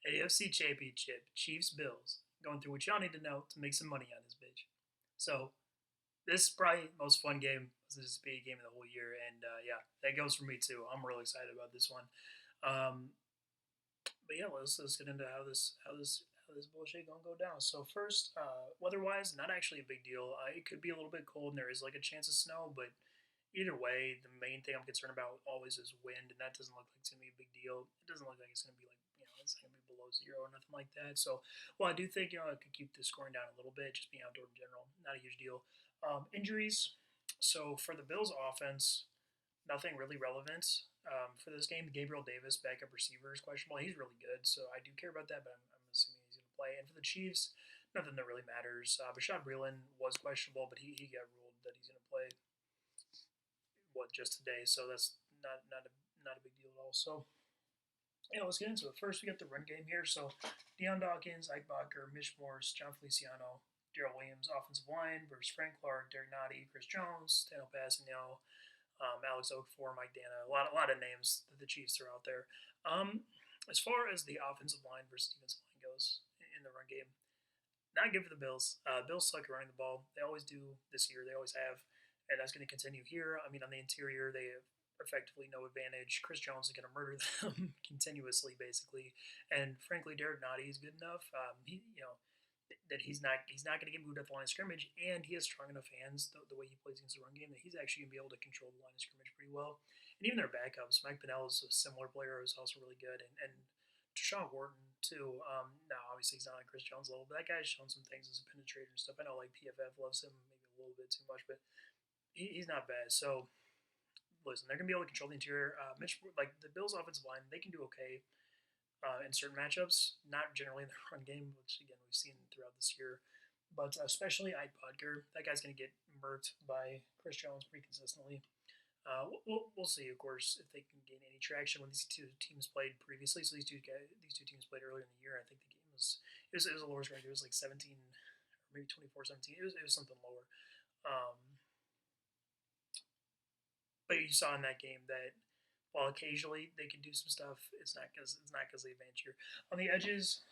AFC Championship, Chiefs Bills. Going through what y'all need to know to make some money on this bitch. So this is probably the most fun game. This is be a game of the whole year, and yeah, that goes for me too. I'm really excited about this one. Um, but yeah, let's get into how this bullshit gonna go down. So first, weather-wise, not actually a big deal. It could be a little bit cold, and there is like a chance of snow, but either way, the main thing I'm concerned about always is wind, and that doesn't look like it's gonna be a big deal. It doesn't look like it's gonna be like it's not gonna be below zero or nothing like that. So, well, I do think it could keep the scoring down a little bit, just being outdoor in general, not a huge deal. Injuries. So for the Bills offense, nothing really relevant for this game. Gabriel Davis, backup receiver, is questionable. He's really good, so I do care about that, but I'm assuming he's going to play. And for the Chiefs, nothing that really matters. Bashad Breeland was questionable, but he got ruled that he's going to play just today, so that's not a big deal at all. So yeah, let's get into it. First, we got the run game here. So Deion Dawkins, Ike Bacher, Mitch Morse, John Feliciano, Daryl Williams, offensive line versus Frank Clark, Derek Nottie, Chris Jones, Daniel Passanio, Alex Okafor, Mike Dana, a lot of names that the Chiefs are out there. As far as the offensive line versus defensive line goes in the run game, not good for the Bills. Bills suck at running the ball. They always do this year. They always have, and that's going to continue here. I mean, on the interior, they have effectively no advantage. Chris Jones is going to murder them continuously, basically, and frankly, Derek Nottie is good enough. That he's not going to get moved at the line of scrimmage, and he has strong enough hands the way he plays against the run game that he's actually going to be able to control the line of scrimmage pretty well. And even their backups, Mike Pinnell is a similar player who's also really good, and Deshaun Wharton too. Now obviously he's not on Chris Jones level, but that guy's shown some things as a penetrator and stuff. I know like PFF loves him maybe a little bit too much, but he's not bad. So listen, they're gonna be able to control the interior. Mitch, like the Bills' offensive line, they can do okay in certain matchups, not generally in the run game, which again we've seen throughout this year. But especially Ike Podger, that guy's going to get murked by Chris Jones pretty consistently. We'll see, of course, if they can gain any traction when these two teams played previously. So these two teams played earlier in the year. I think the game was a lower score. It was like 17 or maybe 24-17. It was something lower. Um, but you saw in that game that while occasionally they can do some stuff, it's not because they advance here. On the edges,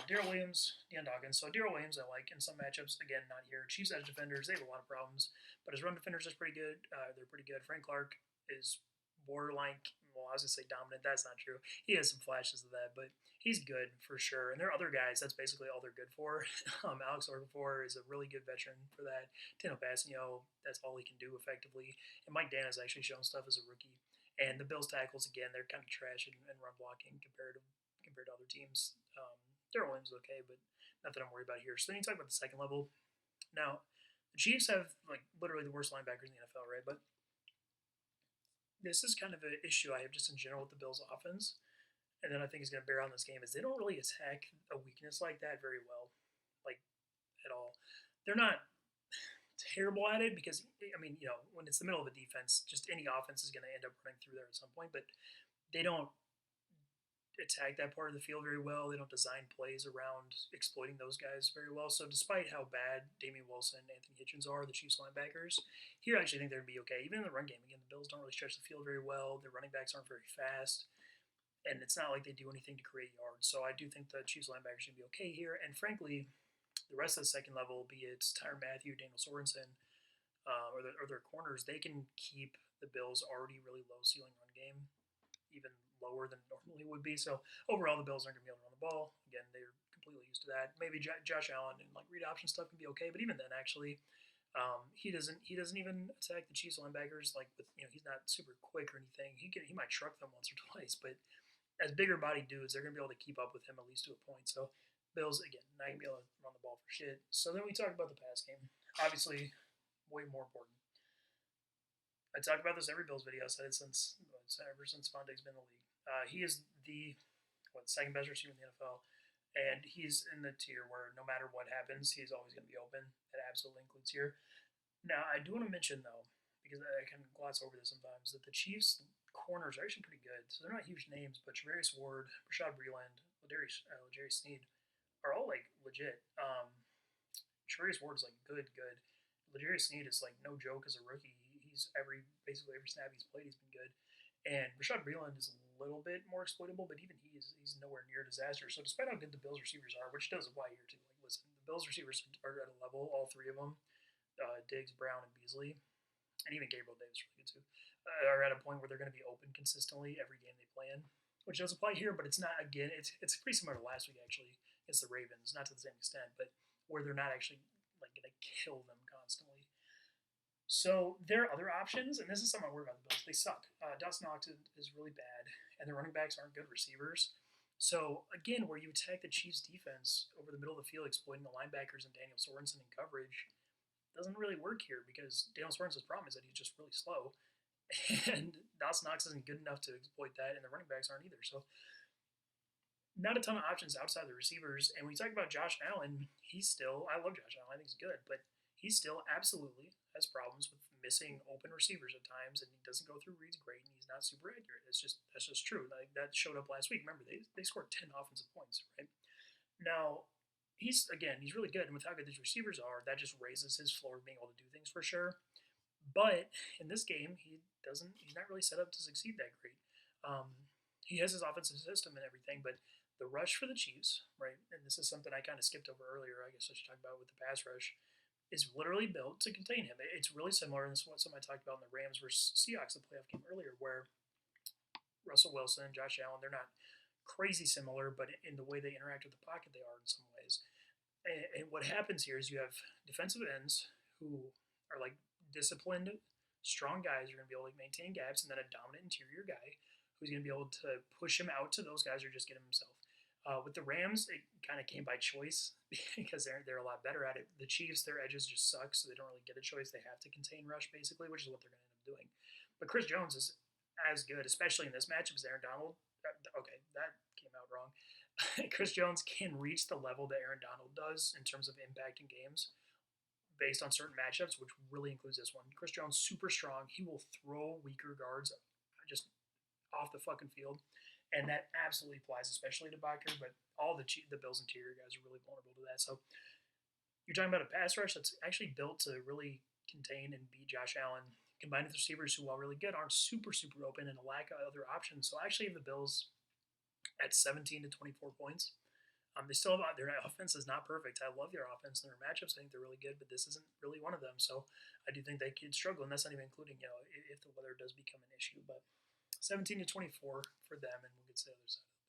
Daryl Williams, Deion Dawkins. So Daryl Williams, I like in some matchups. Again, not here. Chiefs edge defenders, they have a lot of problems, but his run defenders is pretty good. They're pretty good. Frank Clark is borderline. Well, I was gonna say dominant. That's not true. He has some flashes of that, but he's good for sure. And there are other guys. That's basically all they're good for. Alex Okafor is a really good veteran for that. Tino Passanio, that's all he can do effectively. And Mike Dan has actually shown stuff as a rookie. And the Bills tackles again, they're kind of trash and run blocking compared to other teams. Daryl Williams is okay, but nothing I'm worried about here. So then you talk about the second level. Now, the Chiefs have like literally the worst linebackers in the NFL, right? But this is kind of an issue I have just in general with the Bills' offense, and then I think is going to bear on this game is they don't really attack a weakness like that very well, like at all. They're not terrible at it because I mean, when it's the middle of a defense, just any offense is going to end up running through there at some point. But they don't attack that part of the field very well. They don't design plays around exploiting those guys very well. So despite how bad Damian Wilson and Anthony Hitchens are, the Chiefs linebackers, here I actually think they're going to be okay. Even in the run game, again, the Bills don't really stretch the field very well. Their running backs aren't very fast. And it's not like they do anything to create yards. So I do think the Chiefs linebackers are going to be okay here. And frankly, the rest of the second level, be it Tyron Matthew, Daniel Sorensen, or their corners, they can keep the Bills' already really low ceiling run game even lower than it normally would be. So overall, the Bills aren't going to be able to run the ball. Again, they're completely used to that. Maybe Josh Allen and like read option stuff can be okay, but even then, actually, he doesn't even attack the Chiefs linebackers like with he's not super quick or anything. He might truck them once or twice, but as bigger body dudes, they're going to be able to keep up with him at least to a point. So Bills again not going to be able to run the ball for shit. So then we talk about the pass game. Obviously, way more important. I talk about this every Bills video. I said it ever since Fonte's been in the league. He is the second best receiver in the NFL, and he's in the tier where no matter what happens, he's always going to be open. That absolutely includes here. Now, I do want to mention though, because I can gloss over this sometimes, that the Chiefs corners are actually pretty good. So they're not huge names, but Travarius Ward, Rashad Breeland, Jerry Sneed are all like legit. Travarius Ward is like good. Legarius Sneed is like no joke as a rookie. He's basically every snap he's played, he's been good. And Rashad Breeland is a little bit more exploitable, but even he's nowhere near a disaster. So despite how good the Bills receivers are, which does apply here too, like listen, the Bills receivers are at a level, all three of them, Diggs, Brown, and Beasley, and even Gabriel Davis really good too, are at a point where they're going to be open consistently every game they play in, which does apply here, but it's not. Again, it's pretty similar to last week actually against the Ravens, not to the same extent, but where they're not actually like going to kill them constantly. So there are other options, and this is something I worry about the Bills. They suck. Dawson Knox is really bad, and the running backs aren't good receivers. So again, where you attack the Chiefs' defense over the middle of the field, exploiting the linebackers and Daniel Sorensen in coverage, doesn't really work here because Daniel Sorensen's problem is that he's just really slow, and Dawson Knox isn't good enough to exploit that, and the running backs aren't either. So not a ton of options outside the receivers. And when you talk about Josh Allen, he's still, I love Josh Allen, I think he's good, but he still absolutely has problems with missing open receivers at times, and he doesn't go through reads great, and he's not super accurate. That's just true. Like that showed up last week. Remember, they scored 10 offensive points, right? Now, he's really good, and with how good these receivers are, that just raises his floor of being able to do things for sure. But in this game, he's not really set up to succeed that great. He has his offensive system and everything, but the rush for the Chiefs, right? And this is something I kind of skipped over earlier. I guess I should talk about with the pass rush. Is literally built to contain him. It's really similar, and this is what something I talked about in the Rams versus Seahawks, the playoff game earlier, where Russell Wilson, Josh Allen, they're not crazy similar, but in the way they interact with the pocket, they are in some ways. And what happens here is you have defensive ends who are like disciplined, strong guys who are going to be able to maintain gaps, and then a dominant interior guy who's going to be able to push him out to those guys or just get him himself. With the Rams, it kind of came by choice because they're a lot better at it. The Chiefs, their edges just suck, so they don't really get a choice. They have to contain rush basically, which is what they're going to end up doing. But Chris Jones is as good, especially in this matchup as Aaron Donald. Okay, that came out wrong. Chris Jones can reach the level that Aaron Donald does in terms of impact in games based on certain matchups, which really includes this one. Chris Jones, super strong. He will throw weaker guards just off the fucking field, and that absolutely applies, especially to Baker. But all the Bills interior guys are really vulnerable to that. So you're talking about a pass rush that's actually built to really contain and beat Josh Allen, combined with receivers who, while really good, aren't super open and a lack of other options. So I actually have the Bills at 17 to 24 points. They still have their offense is not perfect. I love their offense and their matchups. I think they're really good, but this isn't really one of them. So I do think they could struggle, and that's not even including if the weather does become an issue. But 17 to 24 for them, and we'll get to the other side of the ball.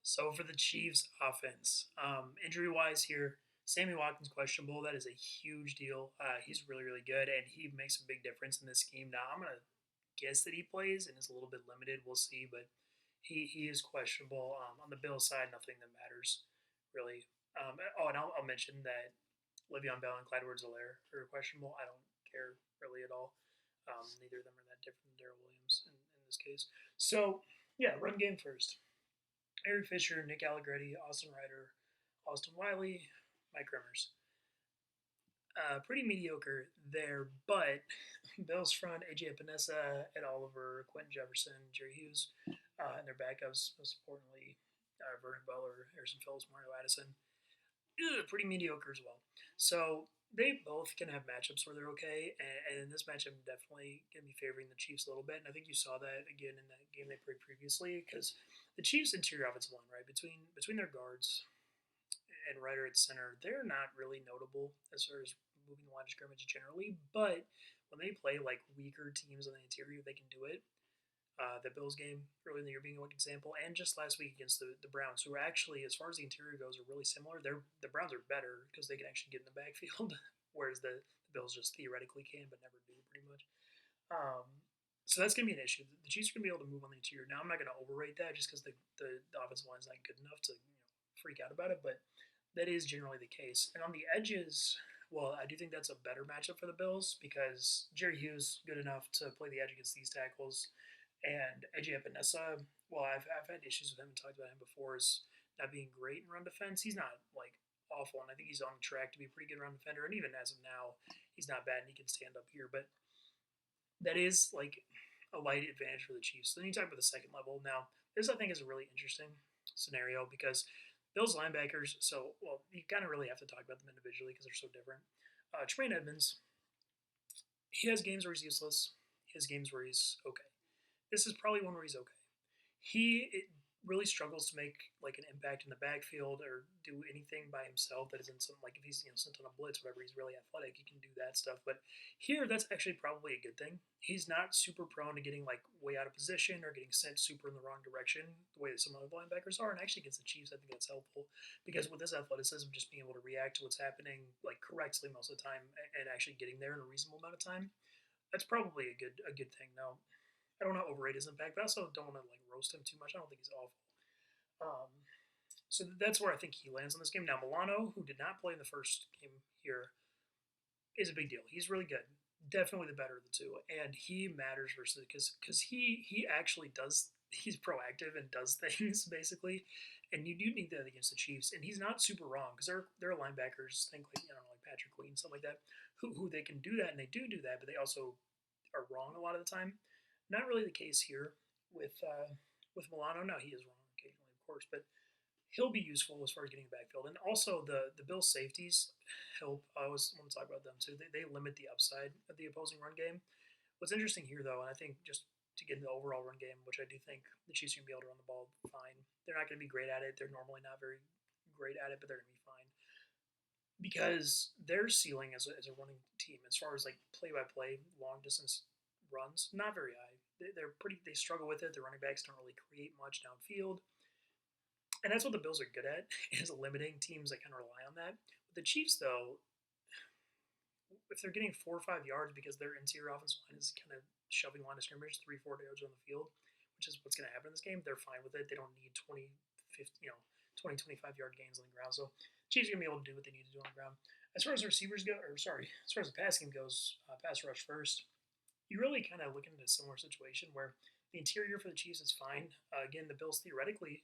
So for the Chiefs offense, injury wise here, Sammy Watkins questionable. That is a huge deal. He's really good, and he makes a big difference in this scheme. Now I'm gonna guess that he plays and is a little bit limited. We'll see, but he is questionable. On the Bills side, nothing that matters really. And I'll mention that Le'Veon Bell and Clyde Edwards-Helaire are questionable. I don't care really at all. Neither of them are that different than Darrell Williams in this case. So yeah, run game first. Eric Fisher, Nick Allegretti, Austin Ryder, Austin Wiley, Mike Remmers. Pretty mediocre there, but Bills front, AJ Epinesa, Ed Oliver, Quentin Jefferson, Jerry Hughes, and their backups, most importantly, Vernon Butler, Harrison Phillips, Mario Addison. Pretty mediocre as well. So they both can have matchups where they're okay, and in this matchup, I'm definitely going to be favoring the Chiefs a little bit, and I think you saw that again in that game they played previously, because the Chiefs' interior offensive line, right, between their guards and Ryder at center, they're not really notable as far as moving the line of scrimmage generally, but when they play like weaker teams on the interior, they can do it. The Bills game early in the year being one example, and just last week against the Browns, who are actually, as far as the interior goes, are really similar. The Browns are better because they can actually get in the backfield, whereas the Bills just theoretically can but never do pretty much. So that's going to be an issue. The Chiefs are going to be able to move on the interior. Now I'm not going to overrate that just because the offensive line is not good enough to freak out about it, but that is generally the case. And on the edges, well, I do think that's a better matchup for the Bills because Jerry Hughes good enough to play the edge against these tackles. And AJ Epinesa, well, I've had issues with him and talked about him before, is not being great in run defense. He's not like awful, and I think he's on track to be a pretty good run defender. And even as of now, he's not bad, and he can stand up here. But that is like a light advantage for the Chiefs. So then you talk about the second level. Now, this I think is a really interesting scenario because Bills linebackers. So, well, you kind of really have to talk about them individually because they're so different. Tremaine Edmonds, he has games where he's useless. He has games where he's okay. this is probably one where he's okay. He really struggles to make like an impact in the backfield or do anything by himself that isn't some like if he's sent on a blitz, whatever. He's really athletic, he can do that stuff. But here, that's actually probably a good thing. He's not super prone to getting like way out of position or getting sent super in the wrong direction the way that some other linebackers are. And actually against the Chiefs, I think that's helpful because with this athleticism, just being able to react to what's happening like correctly most of the time and actually getting there in a reasonable amount of time, that's probably a good thing. Now, I don't want to overrate his impact, but I also don't want to like roast him too much. I don't think he's awful. Um, so that's where I think he lands in this game. Now Milano, who did not play in the first game here, is a big deal. He's really good, definitely the better of the two, and he matters versus because he actually does. He's proactive and does things basically, and you do need that against the Chiefs. And he's not super wrong because there are linebackers, think like like Patrick Queen, something like that, who they can do that and they do that, but they also are wrong a lot of the time. Not really the case here with Milano. Now he is wrong occasionally, of course, but he'll be useful as far as getting backfield. And also the Bills safeties help. I always want to talk about them too. They limit the upside of the opposing run game. What's interesting here, though, and I think just to get into the overall run game, which I do think the Chiefs are going to be able to run the ball fine. They're not going to be great at it. They're normally not very great at it, but they're going to be fine because their ceiling as a running team, as far as like play by play, long distance runs, not very high. They're pretty. They struggle with it. The running backs don't really create much downfield, and that's what the Bills are good at is limiting teams that kind of rely on that. With the Chiefs, though, if they're getting 4 or 5 yards because their interior offensive line is kind of shoving line of scrimmage 3 or 4 yards on the field, which is what's going to happen in this game, they're fine with it. They don't need 20, 50, 20, 25-yard gains on the ground. So Chiefs are going to be able to do what they need to do on the ground. As far as receivers go, or sorry, as far as the pass game goes, pass rush first, you really kind of look into a similar situation where the interior for the Chiefs is fine. Again, the Bills theoretically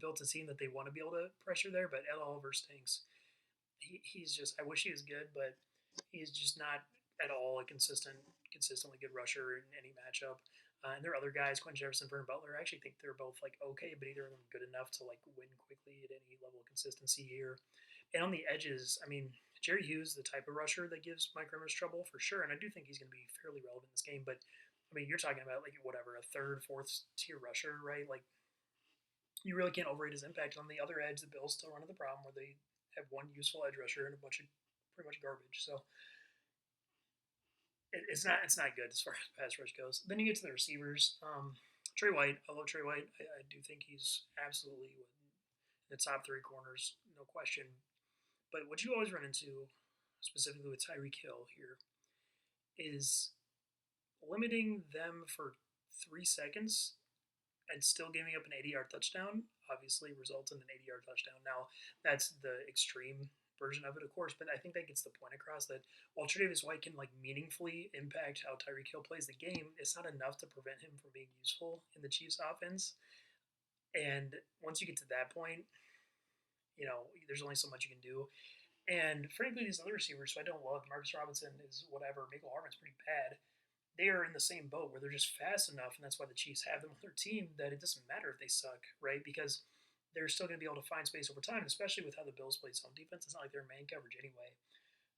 built a team that they want to be able to pressure there, but Ed Oliver stinks. He's just, I wish he was good, but he's just not at all a consistently good rusher in any matchup. And there are other guys, Quentin Jefferson, Vernon Butler. I actually think they're both like okay, but either of them good enough to like win quickly at any level of consistency here. And on the edges, I mean, Jerry Hughes, the type of rusher that gives Mike Rivers trouble for sure, and I do think he's going to be fairly relevant in this game. But I mean, you're talking about like whatever a third, fourth tier rusher, right? Like you really can't overrate his impact. On the other edge, the Bills still run into the problem where they have one useful edge rusher and a bunch of pretty much garbage. So it's not good as far as pass rush goes. Then you get to the receivers. Trey White, I love Trey White. I do think he's absolutely in the top three corners, no question. But what you always run into, specifically with Tyreek Hill here, is limiting them for 3 seconds and still giving up an 80-yard touchdown obviously results in an 80-yard touchdown. Now, that's the extreme version of it, of course, but I think that gets the point across that while Tre'Davious White can like meaningfully impact how Tyreek Hill plays the game, it's not enough to prevent him from being useful in the Chiefs offense. And once you get to that point, there's only so much you can do. And frankly, these other receivers, who I don't love, Marcus Robinson is whatever, Michael Harmon's pretty bad. They are in the same boat where they're just fast enough, and that's why the Chiefs have them on their team, that it doesn't matter if they suck, right? Because they're still going to be able to find space over time, especially with how the Bills play zone defense. It's not like they're man coverage anyway.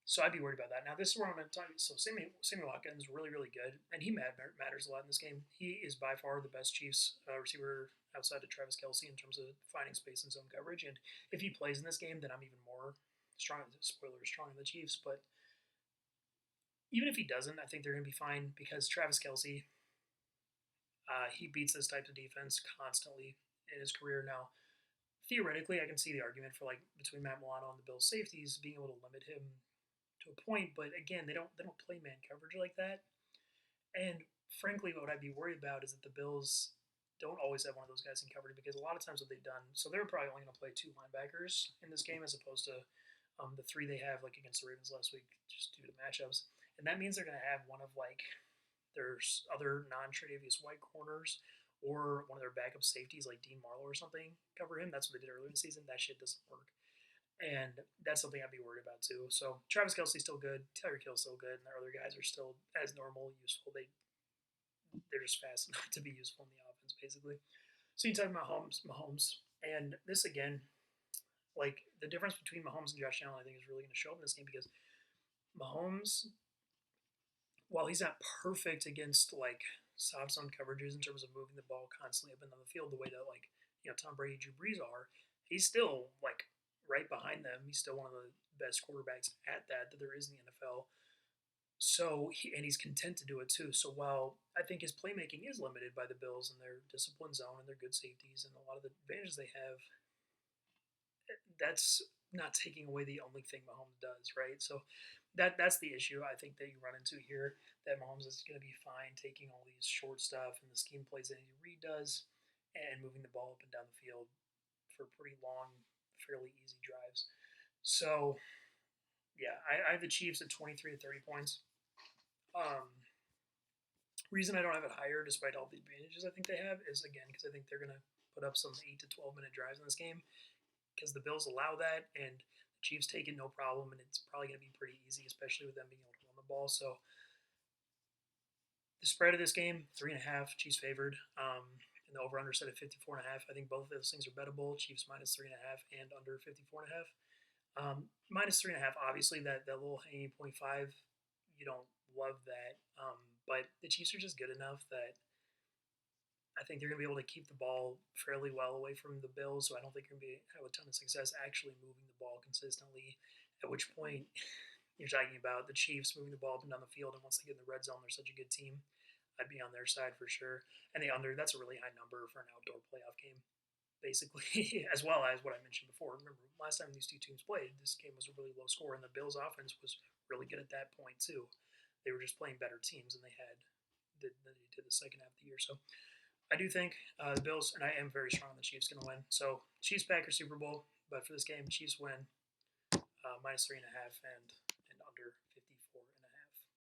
So I'd be worried about that. Now, this is where I'm going to talk. So Sammy Watkins, really, really good, and he matters a lot in this game. He is by far the best Chiefs receiver outside of Travis Kelce in terms of finding space in zone coverage. And if he plays in this game, then I'm even more strong. Spoiler, strong in the Chiefs, but even if he doesn't, I think they're going to be fine because Travis Kelce, he beats this type of defense constantly in his career. Now, theoretically, I can see the argument for like between Matt Milano and the Bills safeties being able to limit him to a point, but again, they don't play man coverage like that. And frankly, what I'd be worried about is that the Bills don't always have one of those guys in coverage because a lot of times what they've done, so they're probably only going to play two linebackers in this game as opposed to the three they have like against the Ravens last week just due to matchups. And that means they're going to have one of like there's other non-Tre'Davious White corners or one of their backup safeties like Dean Marlowe or something cover him. That's what they did earlier in the season. That shit doesn't work. And that's something I'd be worried about too. So Travis Kelce's still good, Tyreek Hill's still good, and their other guys are still as normal, useful. They're just fast enough to be useful in the offense, basically. So you talk about Mahomes, and this again, like the difference between Mahomes and Josh Allen, I think is really going to show up in this game because Mahomes, while he's not perfect against like soft zone coverages in terms of moving the ball constantly up and down the field the way that Tom Brady, Drew Brees are. He's still right behind them. He's still one of the best quarterbacks at that there is in the NFL. So and he's content to do it too. So while I think his playmaking is limited by the Bills and their disciplined zone and their good safeties and a lot of the advantages they have, that's not taking away the only thing Mahomes does, right? So that's the issue I think that you run into here. That Mahomes is going to be fine taking all these short stuff and the scheme plays that Andy Reid does, and moving the ball up and down the field for pretty long, fairly easy drives. So yeah, I have the Chiefs at 23 to 30 points. Reason I don't have it higher, despite all the advantages I think they have, is again because I think they're going to put up some 8 to 12 minute drives in this game because the Bills allow that and the Chiefs take it no problem, and it's probably going to be pretty easy, especially with them being able to run the ball. So the spread of this game, 3.5, Chiefs favored. And the over under set at 54.5. I think both of those things are bettable. Chiefs minus 3.5 and under 54.5. Minus 3.5, obviously that little hanging 0.5, you don't love that. But the Chiefs are just good enough that I think they're going to be able to keep the ball fairly well away from the Bills. So I don't think they're going to have a ton of success actually moving the ball consistently. At which point you're talking about the Chiefs moving the ball up and down the field, and once they get in the red zone, they're such a good team. I'd be on their side for sure. And the under, that's a really high number for an outdoor playoff game, basically, as well as what I mentioned before. Remember, last time these two teams played, this game was a really low score, and the Bills' offense was really good at that point, too. They were just playing better teams than they did the second half of the year. So I do think the Bills, and I am very strong on the Chiefs, going to win. So Chiefs Packers Super Bowl, but for this game, Chiefs win minus 3.5, and